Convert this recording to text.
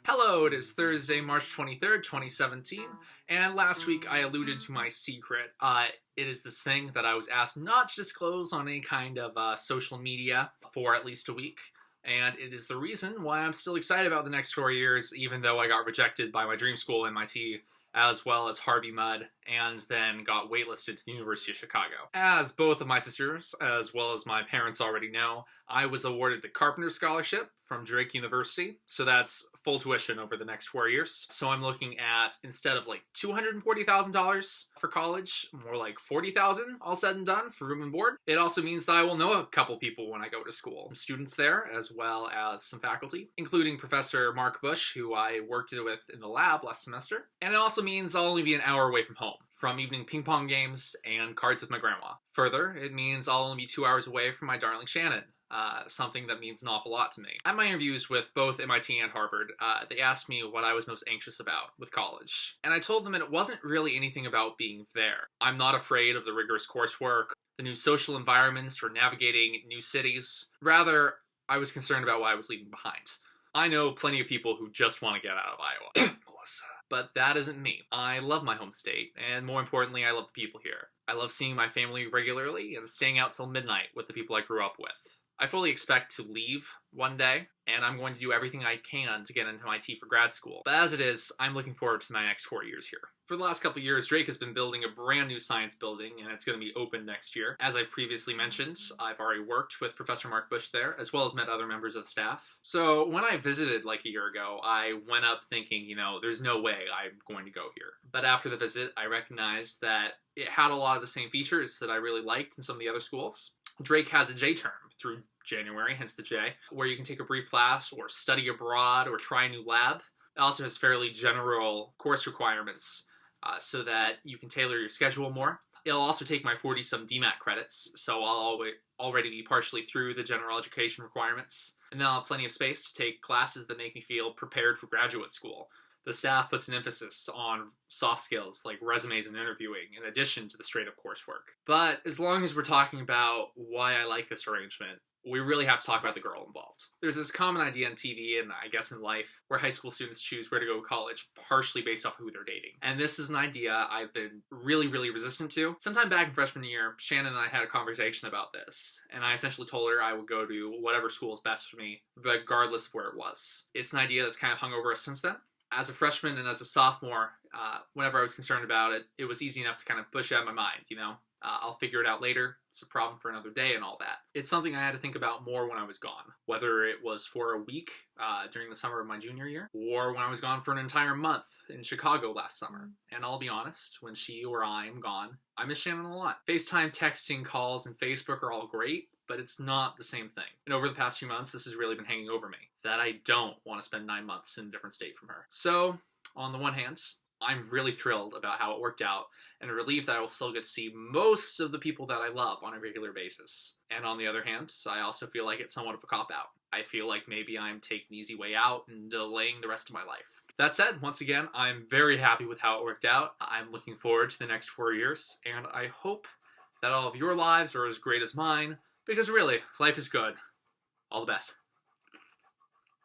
Hello, it is Thursday, March 23rd, 2017, and last week I alluded to my secret. It is this thing that I was asked not to disclose on any kind of social media for at least a week, and it is the reason why I'm still excited about the next 4 years, even though I got rejected by my dream school, MIT, as well as Harvey Mudd, and then got waitlisted to the University of Chicago. As both of my sisters, as well as my parents already know, I was awarded the Carpenter Scholarship from Drake University, so that's full tuition over the next 4 years. So I'm looking at, instead of like $240,000 for college, more like $40,000 all said and done for room and board. It also means that I will know a couple people when I go to school. Some students there, as well as some faculty, including Professor Mark Bush, who I worked with in the lab last semester. And it also means I'll only be an hour away from home, from evening ping pong games and cards with my grandma. Further, it means I'll only be 2 hours away from my darling Shannon. Something that means an awful lot to me. At my interviews with both MIT and Harvard, they asked me what I was most anxious about with college. And I told them that it wasn't really anything about being there. I'm not afraid of the rigorous coursework, the new social environments for navigating new cities. Rather, I was concerned about what I was leaving behind. I know plenty of people who just want to get out of Iowa. Melissa. But that isn't me. I love my home state, and more importantly, I love the people here. I love seeing my family regularly and staying out till midnight with the people I grew up with. I fully expect to leave one day, and I'm going to do everything I can to get into MIT for grad school. But as it is, I'm looking forward to my next 4 years here. For the last couple of years, Drake has been building a brand new science building, and it's going to be open next year. As I've previously mentioned, I've already worked with Professor Mark Bush there, as well as met other members of the staff. So when I visited like a year ago, I went up thinking, there's no way I'm going to go here. But after the visit, I recognized that it had a lot of the same features that I really liked in some of the other schools. Drake has a J term through January, hence the J, where you can take a brief class or study abroad or try a new lab. It also has fairly general course requirements so that you can tailor your schedule more. It'll also take my 40-some DMAT credits, so I'll already be partially through the general education requirements. And then I'll have plenty of space to take classes that make me feel prepared for graduate school. The staff puts an emphasis on soft skills like resumes and interviewing, in addition to the straight-up coursework. But as long as we're talking about why I like this arrangement, we really have to talk about the girl involved. There's this common idea on TV, and I guess in life, where high school students choose where to go to college partially based off who they're dating. And this is an idea I've been really resistant to. Sometime back in freshman year, Shannon and I had a conversation about this, and I essentially told her I would go to whatever school is best for me, regardless of where it was. It's an idea that's kind of hung over us since then. As a freshman and as a sophomore, whenever I was concerned about it, it was easy enough to kind of push it out of my mind, I'll figure it out later. It's a problem for another day and all that. It's something I had to think about more when I was gone, whether it was for a week during the summer of my junior year, or when I was gone for an entire month in Chicago last summer. And I'll be honest, when she or I am gone, I miss Shannon a lot. FaceTime, texting, calls, and Facebook are all great, but it's not the same thing. And over the past few months, this has really been hanging over me, that I don't want to spend 9 months in a different state from her. So, on the one hand, I'm really thrilled about how it worked out, and relieved that I will still get to see most of the people that I love on a regular basis. And on the other hand, I also feel like it's somewhat of a cop-out. I feel like maybe I'm taking the easy way out and delaying the rest of my life. That said, once again, I'm very happy with how it worked out. I'm looking forward to the next 4 years, and I hope that all of your lives are as great as mine, because really, life is good. All the best.